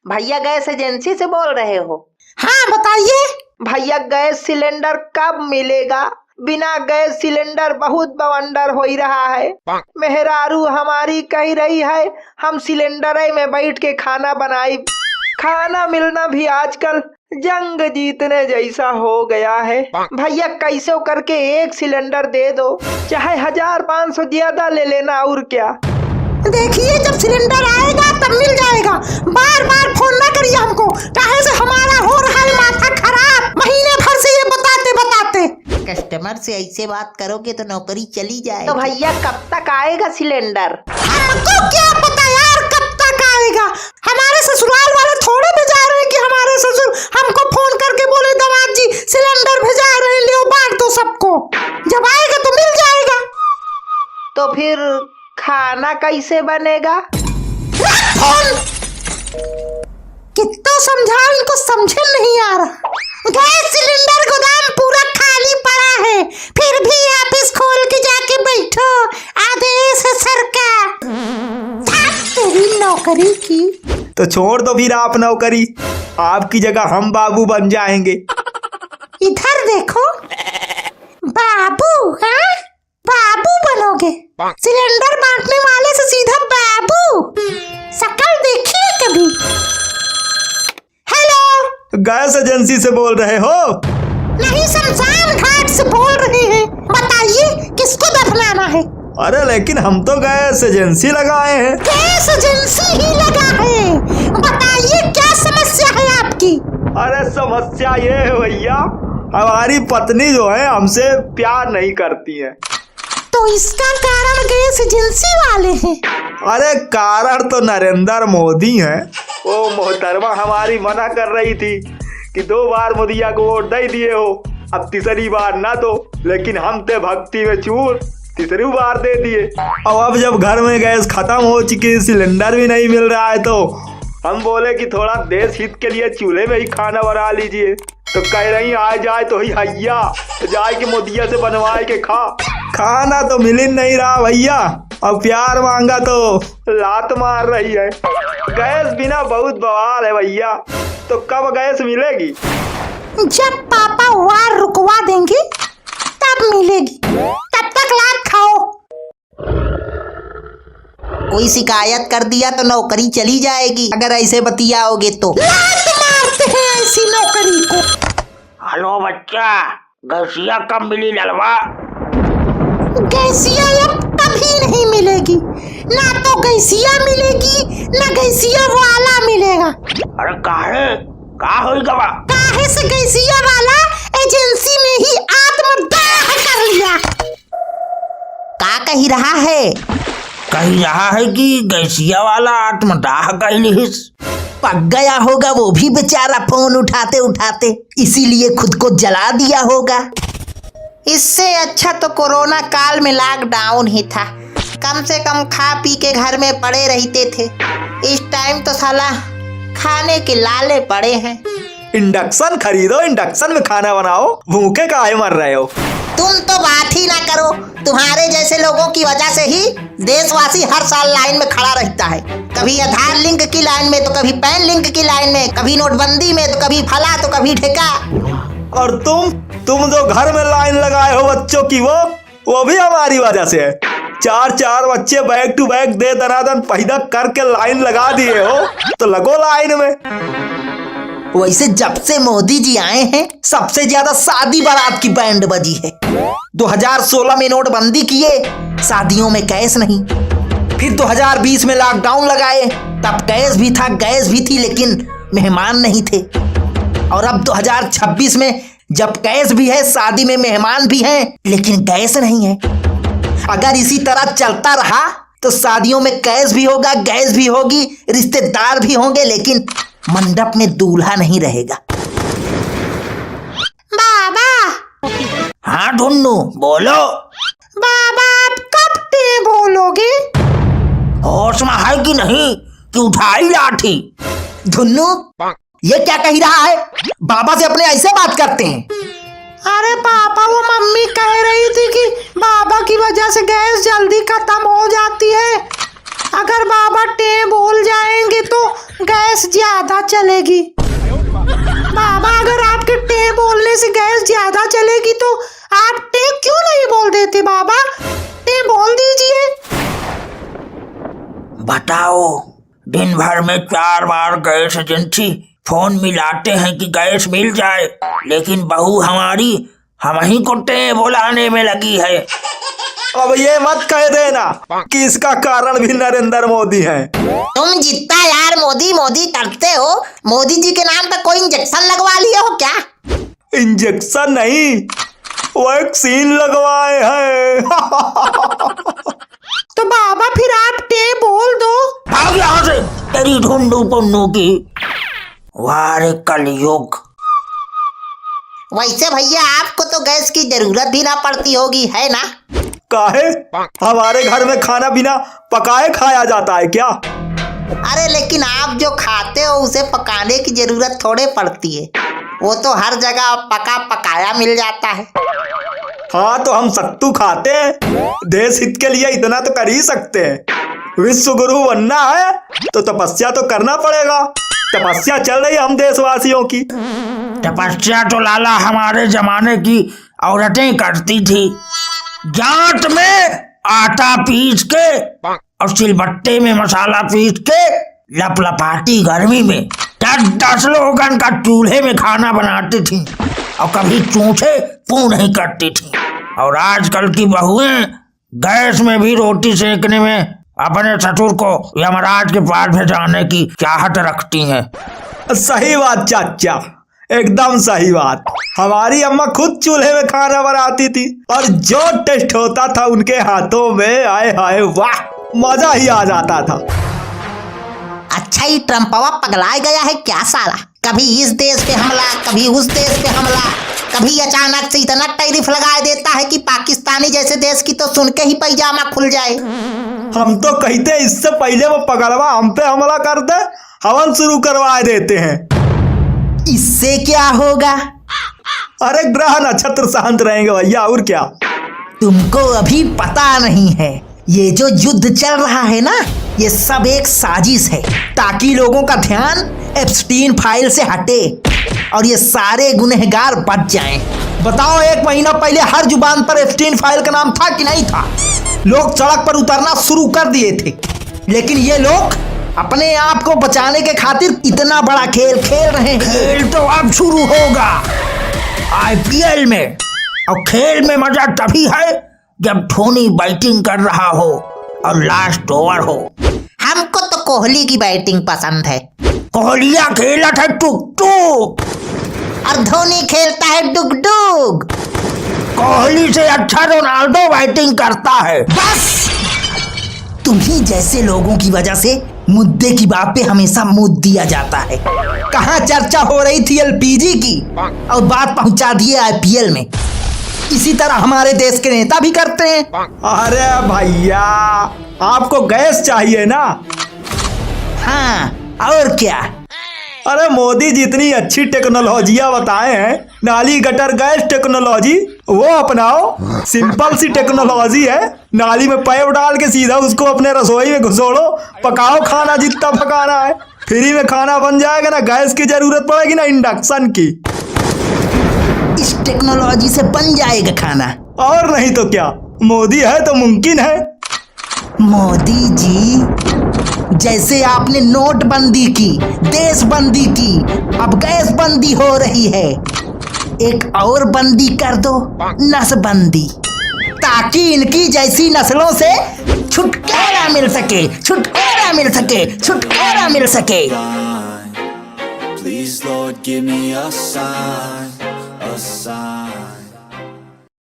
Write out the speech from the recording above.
भैया gas agency से बोल रहे हो? हाँ बताइए। भैया गैस सिलेंडर कब मिलेगा? बिना गैस सिलेंडर बहुत बवंडर हो ही रहा है। मेहरारू हमारी कह रही है हम सिलेंडर में बैठ के खाना बनाई। खाना मिलना भी आजकल जंग जीतने जैसा हो गया है। भैया कैसे करके एक सिलेंडर दे दो, चाहे 1500 ज्यादा ले लेना और क्या। देखिए जब सिलेंडर आएगा तब मिल जाएगा। बार बार फोन ना करिए हमको, काहे से हमारा हो रहा है माथा खराब महीने भर से ये बताते बताते। कस्टमर से ऐसे बात करोगे तो नौकरी चली जाए। तो भैया कब तक आएगा सिलेंडर? हमको क्या पता यार कब तक आएगा। हमारे ससुराल वाले थोड़े भेजा रहे हैं कि हमारे ससुर हमको फोन करके बोले दामाद जी सिलेंडर भेजा रहे हैं, ले बांट दो सबको। जब आएगा तो मिल जाएगा। तो फिर खाना कैसे बनेगा? कितना समझाओ इनको समझे नहीं आ रहा। गैस सिलेंडर गोदाम पूरा खाली पड़ा है, फिर भी ऑफिस खोल के जाके बैठो। आदेश है सरकार। तेरी नौकरी की तो छोड़ दो फिर आप नौकरी, आपकी जगह हम बाबू बन जाएंगे। इधर देखो बाबू। हाँ बाबू बनोगे? सिलेंडर बांटने वाले से सीधा बाबू। शक्ल देखी है कभी? हेलो गैस एजेंसी से बोल रहे हो? नहीं शमशान घाट से बोल रहे हैं। बताइए किसको दफनाना है? अरे लेकिन हम तो गैस एजेंसी लगाए हैं। गैस एजेंसी ही लगा है। बताइए क्या समस्या है आपकी? अरे समस्या ये है भैया, हमारी पत्नी जो है हमसे प्यार नहीं करती है। तो इसका कारण गैस एजेंसी वाले हैं? अरे कारण तो नरेंद्र मोदी हैं। वो मोहतरमा हमारी मना कर रही थी कि 2 बार मोदिया को वोट दे दिए हो, अब तीसरी बार ना दो, लेकिन हम थे भक्ति में चूर, तीसरी बार दे दिए। और अब जब घर में गैस खत्म हो चुकी, सिलेंडर भी नहीं मिल रहा है, तो हम बोले कि थोड़ा देश हित के लिए चूल्हे में ही खाना बना लीजिए। तो कह रही आ जाए तो ही हैया जाए कि मोदिया से बनवाए के खाना तो मिल ही नहीं रहा भैया। अब प्यार मांगा तो लात मार रही है। गैस बिना बहुत बवाल है भैया। तो कब गैस मिलेगी? जब पापा वार रुकवा देंगे तब मिलेगी, तब तक लात खाओ। कोई शिकायत कर दिया तो नौकरी चली जाएगी अगर ऐसे बतियाओगे तो। लात मारते हैं ऐसी नौकरी को। हेलो बच्चा, गैसिया कब मिली ललवा? गैसिया अब कभी नहीं मिलेगी। ना तो गैसिया मिलेगी ना गैसिया वाला मिलेगा। अरे काहे का होई गवा? काहे से गैसिया वाला एजेंसी में ही आत्मदाह कर लिया। का कही रहा है? कही रहा है कि गैसिया वाला आत्मदाह कैलिस। पक गया होगा वो भी बेचारा फोन उठाते उठाते, इसीलिए खुद को जला दिया होगा। इससे अच्छा तो कोरोना काल में लॉकडाउन ही था, कम से कम खा पी के घर में पड़े रहते थे। इस टाइम तो साला खाने के लाले पड़े हैं। इंडक्शन खरीदो, इंडक्शन में खाना बनाओ, भूखे काहे मर रहे हो? तुम तो बात ही ना करो, तुम्हारे जैसे लोगों की वजह से ही देशवासी हर साल लाइन में खड़ा रहता है। कभी आधार लिंक की लाइन में तो कभी पैन लिंक की लाइन में, कभी नोटबंदी में तो कभी फला तो कभी ठेका। और तुम जो घर में लाइन लगाए हो बच्चों की, वो भी हमारी वजह से है। 4 बच्चे बैक टू बैक दे दनादन पैदा करके लाइन लगा दिए हो, तो लगो लाइन में। वैसे जब से मोदी जी आए हैं सबसे ज्यादा शादी बारात की बैंड बजी है। 2016 में नोटबंदी किए, शादियों में गैस नहीं। फिर 2020 में लॉकडाउन लगाए, तब गैस भी था, गैस भी थी, लेकिन मेहमान नहीं थे। और अब 2026 में जब गैस भी है, शादी में मेहमान भी हैं, लेकिन गैस नहीं है। अगर इसी तरह चलता रहा तो शादियों में गैस भी होगा, गैस भी होगी, रिश्तेदार भी होंगे, लेकिन मंडप में दूल्हा नहीं रहेगा। बाबा। हाँ ढुन्नू बोलो। बाबा आप कब ते बोलोगे? होश में है कि नहीं कि उठाई लाठी? धुन्नू ये क्या कह रहा है? बाबा से अपने ऐसे बात करते हैं? अरे पापा वो मम्मी कह रही थी कि बाबा की वजह से गैस जल्दी खत्म हो जाती है। अगर बाबा टे बोल जाएंगे तो गैस ज्यादा चलेगी। बाबा अगर आपके टे बोलने से गैस ज्यादा चलेगी तो आप टे क्यों नहीं बोल देते बाबा? टे बोल दीजिए। बताओ, दिन भर में 4 बार गैस एजेंसी फोन मिलाते हैं कि गैस मिल जाए, लेकिन बहू हमारी हम ही को टे बुलाने में लगी है। अब ये मत कह देना कि इसका कारण भी नरेंद्र मोदी है। तुम जितना यार मोदी मोदी करते हो, मोदी जी के नाम पे कोई इंजेक्शन लगवा लिया हो क्या? इंजेक्शन नहीं, वैक्सीन लगवाए हैं। तो बाबा फिर आप टे बोल दो। भाग यहाँ से तेरी ढूंढू पुन्नू की। वाह रे कलयुग। वैसे भैया आपको तो गैस की जरूरत भी ना पड़ती होगी, है ना? काहे? हमारे घर में खाना बिना पकाए खाया जाता है क्या? अरे लेकिन आप जो खाते हो उसे पकाने की जरूरत थोड़े पड़ती है, वो तो हर जगह पका पकाया मिल जाता है। हाँ तो हम सत्तू खाते हैं, देश हित के लिए इतना तो कर ही सकते हैं। विश्व गुरु बनना है तो तपस्या तो करना पड़ेगा। तपस्या चल रही है हम देशवासियों की। तपस्या तो लाला हमारे जमाने की औरतें करती थी। जांत में आटा पीस के और सिलबट्टे में मसाला पीस के लपलपाटी गर्मी में 10-10 लोगन का चूल्हे में खाना बनाती थी और कभी चूंठे पू नहीं करती थी। और आजकल की बहुएं गैस में भी रोटी सेकने में अपने ससुर को यमराज के पास भेजाने की चाहत रखती हैं। सही बात चाचा, एकदम सही बात। हमारी अम्मा खुद चूल्हे में खाना बनाती थी और जो टेस्ट होता था उनके हाथों में, आए हाय वाह, मजा ही आ जाता था। अच्छा ही ट्रम्पवा पगला गया है क्या साला? कभी इस देश पे हमला, कभी उस देश पे हमला, कभी अचानक से इतना टैरिफ लगा देता है कि पाकिस्तानी जैसे देश की तो सुन के ही पैजामा खुल जाए। हम तो कहते इससे पहले वो पगलवा हम पे हमला कर दे, हवन शुरू करवा देते हैं। इससे क्या होगा? अरे ग्रह नक्षत्र शांत रहेंगे भैया, और क्या। तुमको अभी पता नहीं है, ये जो युद्ध चल रहा है ना, ये सब एक साजिश है ताकि लोगों का ध्यान एप्स्टीन फाइल से हटे और ये सारे गुनहगार बच जाएं। बताओ, 1 महीना पहले हर जुबान पर एप्स्टीन फाइल का नाम था कि नहीं था? लोग सड़क पर उतरना शुरू कर दिए थे, लेकिन ये लोग अपने आप को बचाने के खातिर इतना बड़ा खेल खेल रहे हैं। खेल तो अब शुरू होगा IPL में, और खेल में मजा तभी है जब धोनी बैटिंग कर रहा हो और लास्ट ओवर हो। हमको तो कोहली की बैटिंग पसंद है। कोहलिया खेला था टुक टुक और धोनी खेलता है डुग डुग। कोहली से अच्छा रोनाल्डो बैटिंग करता है। बस तुम्ही जैसे लोगों की वजह से मुद्दे की बात पे हमेशा मुद्द दिया जाता है। कहाँ चर्चा हो रही थी LPG की और बात पहुंचा दिए IPL में। इसी तरह हमारे देश के नेता भी करते हैं। अरे भैया, आपको गैस चाहिए ना? हाँ, और क्या। अरे मोदी जी इतनी अच्छी टेक्नोलॉजियां बताए हैं, नाली गटर गैस टेक्नोलॉजी, वो अपनाओ। सिंपल सी टेक्नोलॉजी है, नाली में पैप डाल के सीधा उसको अपने रसोई में घुसोड़ो, पकाओ खाना जितना पकाना है, फ्री में खाना बन जाएगा। ना गैस की जरूरत पड़ेगी ना इंडक्शन की। इस टेक्नोलॉजी से बन जाएगा खाना। और नहीं तो क्या, मोदी है तो मुमकिन है। मोदी जी, जैसे आपने नोटबंदी की, देशबंदी की, अब गैस बंदी हो रही है। एक और बंदी कर दो, नसबंदी, ताकि इनकी जैसी नस्लों से छुटकारा मिल सके, छुटकारा मिल सके, छुटकारा मिल सके। Please Lord give me a sign, a sign.